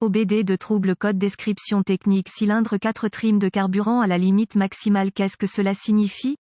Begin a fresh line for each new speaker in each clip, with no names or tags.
OBD de trouble code description technique cylindre 4 trim de carburant à la limite maximale. Qu'est-ce que cela signifie?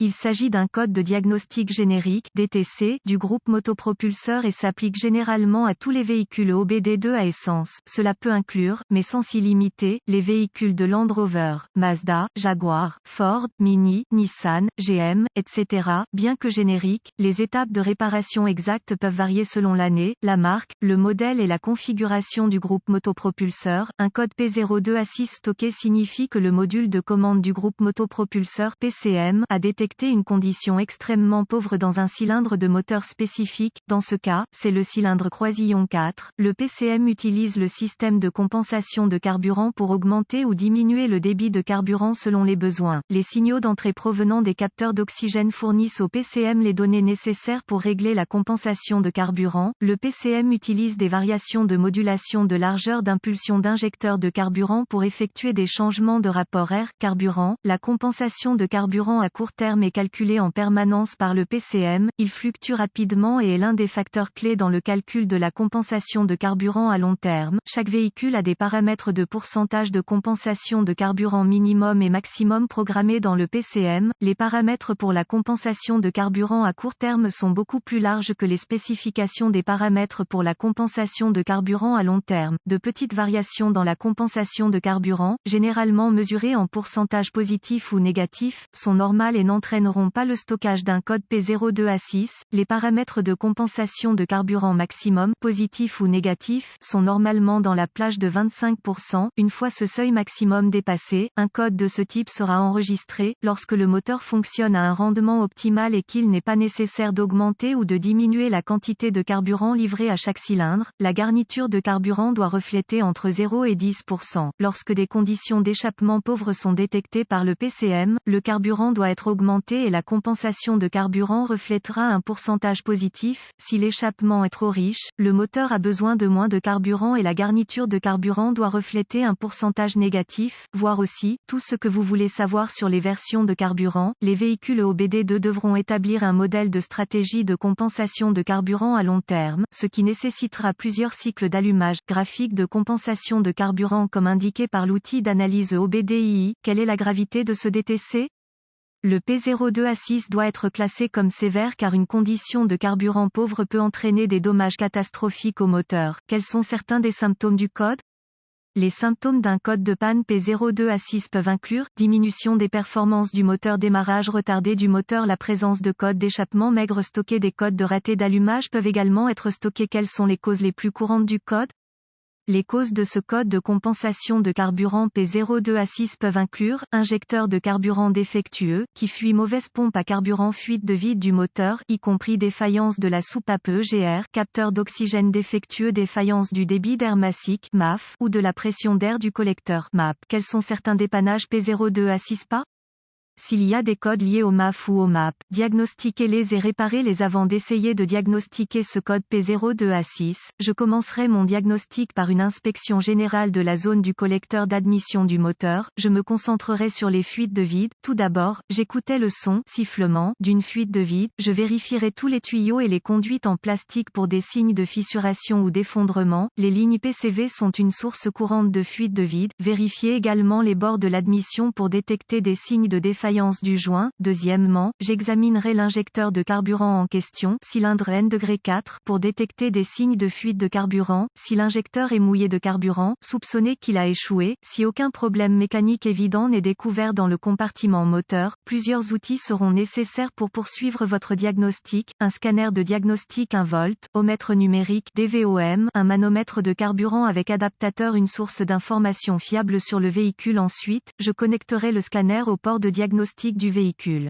Il s'agit d'un code de diagnostic générique (DTC) du groupe motopropulseur et s'applique généralement à tous les véhicules OBD2 à essence. Cela peut inclure, mais sans s'y limiter, les véhicules de Land Rover, Mazda, Jaguar, Ford, Mini, Nissan, GM, etc. Bien que génériques, les étapes de réparation exactes peuvent varier selon l'année, la marque, le modèle et la configuration du groupe motopropulseur. Un code P02A6 stocké signifie que le module de commande du groupe motopropulseur PCM a détecté une condition extrêmement pauvre dans un cylindre de moteur spécifique. Dans ce cas, c'est le cylindre croisillon 4. Le PCM utilise le système de compensation de carburant pour augmenter ou diminuer le débit de carburant selon les besoins. Les signaux d'entrée provenant des capteurs d'oxygène fournissent au PCM les données nécessaires pour régler la compensation de carburant. Le PCM utilise des variations de modulation de largeur d'impulsion d'injecteur de carburant pour effectuer des changements de rapport air-carburant. La compensation de carburant à court terme est calculé en permanence par le PCM, il fluctue rapidement et est l'un des facteurs clés dans le calcul de la compensation de carburant à long terme. Chaque véhicule a des paramètres de pourcentage de compensation de carburant minimum et maximum programmés dans le PCM. Les paramètres pour la compensation de carburant à court terme sont beaucoup plus larges que les spécifications des paramètres pour la compensation de carburant à long terme. De petites variations dans la compensation de carburant, généralement mesurées en pourcentage positif ou négatif, sont normales et n'entraîneront pas le stockage d'un code P02A6. Les paramètres de compensation de carburant maximum, positif ou négatif, sont normalement dans la plage de 25%. Une fois ce seuil maximum dépassé, un code de ce type sera enregistré. Lorsque le moteur fonctionne à un rendement optimal et qu'il n'est pas nécessaire d'augmenter ou de diminuer la quantité de carburant livrée à chaque cylindre, la garniture de carburant doit refléter entre 0 et 10%. Lorsque des conditions d'échappement pauvres sont détectées par le PCM, le carburant doit être augmenté et la compensation de carburant reflètera un pourcentage positif. Si l'échappement est trop riche, le moteur a besoin de moins de carburant et la garniture de carburant doit refléter un pourcentage négatif. Voir aussi, tout ce que vous voulez savoir sur les versions de carburant. Les véhicules OBD2 devront établir un modèle de stratégie de compensation de carburant à long terme, ce qui nécessitera plusieurs cycles d'allumage. Graphique de compensation de carburant comme indiqué par l'outil d'analyse OBDII. Quelle est la gravité de ce DTC? Le P02A6 doit être classé comme sévère car une condition de carburant pauvre peut entraîner des dommages catastrophiques au moteur. Quels sont certains des symptômes du code? Les symptômes d'un code de panne P02A6 peuvent inclure diminution des performances du moteur, démarrage retardé du moteur, la présence de codes d'échappement maigre stockés. Des codes de raté d'allumage peuvent également être stockés. Quelles sont les causes les plus courantes du code? Les causes de ce code de compensation de carburant P02A6 peuvent inclure injecteur de carburant défectueux, qui fuit, mauvaise pompe à carburant, fuite de vide du moteur, y compris défaillance de la soupape EGR, capteur d'oxygène défectueux, défaillance du débit d'air massique (MAF) ou de la pression d'air du collecteur (MAP). Quels sont certains dépannages P02A6 pas? S'il y a des codes liés au MAF ou au MAP, diagnostiquez-les et réparez-les avant d'essayer de diagnostiquer ce code P02A6. Je commencerai mon diagnostic par une inspection générale de la zone du collecteur d'admission du moteur. Je me concentrerai sur les fuites de vide. Tout d'abord, j'écoutais le son, sifflement, d'une fuite de vide. Je vérifierai tous les tuyaux et les conduites en plastique pour des signes de fissuration ou d'effondrement. Les lignes PCV sont une source courante de fuite de vide. Vérifiez également les bords de l'admission pour détecter des signes de défaillance du joint. Deuxièmement, j'examinerai l'injecteur de carburant en question, cylindre N°4, pour détecter des signes de fuite de carburant. Si l'injecteur est mouillé de carburant, soupçonnez qu'il a échoué. Si aucun problème mécanique évident n'est découvert dans le compartiment moteur, plusieurs outils seront nécessaires pour poursuivre votre diagnostic. Un scanner de diagnostic, un voltomètre numérique DVOM, un manomètre de carburant avec adaptateur, une source d'information fiable sur le véhicule. Ensuite, je connecterai le scanner au port de diagnostic du véhicule.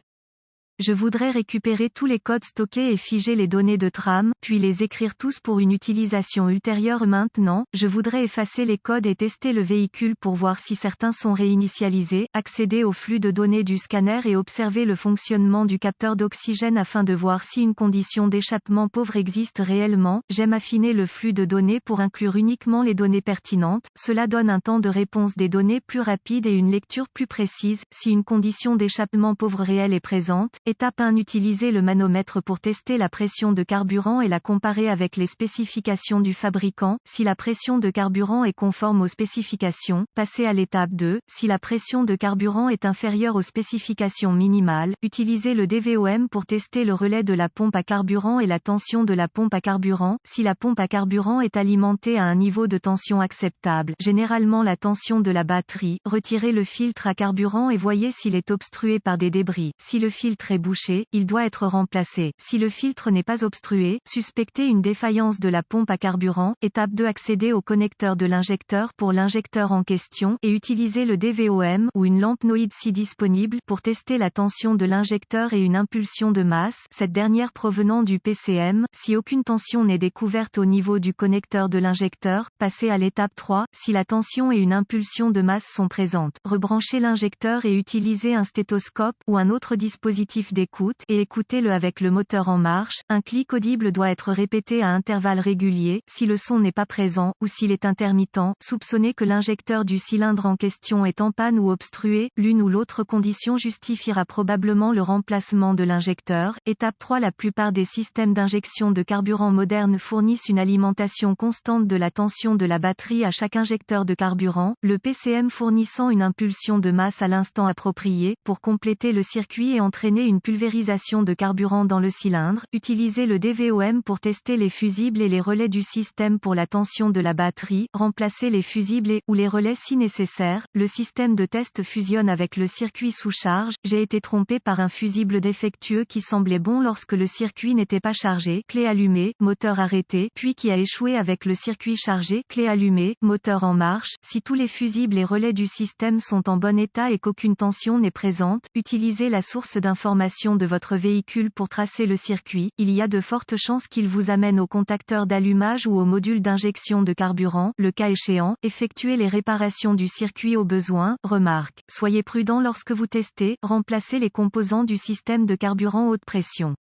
Je voudrais récupérer tous les codes stockés et figer les données de trame, puis les écrire tous pour une utilisation ultérieure. Maintenant, je voudrais effacer les codes et tester le véhicule pour voir si certains sont réinitialisés, accéder au flux de données du scanner et observer le fonctionnement du capteur d'oxygène afin de voir si une condition d'échappement pauvre existe réellement. J'aime affiner le flux de données pour inclure uniquement les données pertinentes. Cela donne un temps de réponse des données plus rapide et une lecture plus précise. Si une condition d'échappement pauvre réelle est présente, Étape 1. Utilisez le manomètre pour tester la pression de carburant et la comparer avec les spécifications du fabricant. Si la pression de carburant est conforme aux spécifications, passez à l'étape 2. Si la pression de carburant est inférieure aux spécifications minimales, utilisez le DVOM pour tester le relais de la pompe à carburant et la tension de la pompe à carburant. Si la pompe à carburant est alimentée à un niveau de tension acceptable, généralement la tension de la batterie, retirez le filtre à carburant et voyez s'il est obstrué par des débris. Si le filtre est bouché, il doit être remplacé. Si le filtre n'est pas obstrué, suspectez une défaillance de la pompe à carburant. Étape 2. Accédez au connecteur de l'injecteur pour l'injecteur en question et utilisez le DVOM ou une lampe Noid si disponible pour tester la tension de l'injecteur et une impulsion de masse, cette dernière provenant du PCM. Si aucune tension n'est découverte au niveau du connecteur de l'injecteur, passez à l'étape 3. Si la tension et une impulsion de masse sont présentes, rebranchez l'injecteur et utilisez un stéthoscope ou un autre dispositif d'écoute et écoutez-le avec le moteur en marche. Un clic audible doit être répété à intervalles réguliers. Si le son n'est pas présent, ou s'il est intermittent, soupçonnez que l'injecteur du cylindre en question est en panne ou obstrué. L'une ou l'autre condition justifiera probablement le remplacement de l'injecteur. Étape 3. La plupart des systèmes d'injection de carburant modernes fournissent une alimentation constante de la tension de la batterie à chaque injecteur de carburant, le PCM fournissant une impulsion de masse à l'instant approprié. Pour compléter le circuit et entraîner une pulvérisation de carburant dans le cylindre, utilisez le DVOM pour tester les fusibles et les relais du système pour la tension de la batterie. Remplacez les fusibles et ou les relais si nécessaire. Le système de test fusionne avec le circuit sous charge. J'ai été trompé par un fusible défectueux qui semblait bon lorsque le circuit n'était pas chargé. Clé allumée, moteur arrêté, puis qui a échoué avec le circuit chargé. Clé allumée, moteur en marche. Si tous les fusibles et relais du système sont en bon état et qu'aucune tension n'est présente, utilisez la source d'information de votre véhicule pour tracer le circuit. Il y a de fortes chances qu'il vous amène au contacteur d'allumage ou au module d'injection de carburant. Le cas échéant, effectuez les réparations du circuit au besoin. Remarque: soyez prudent lorsque vous testez, remplacez les composants du système de carburant haute pression.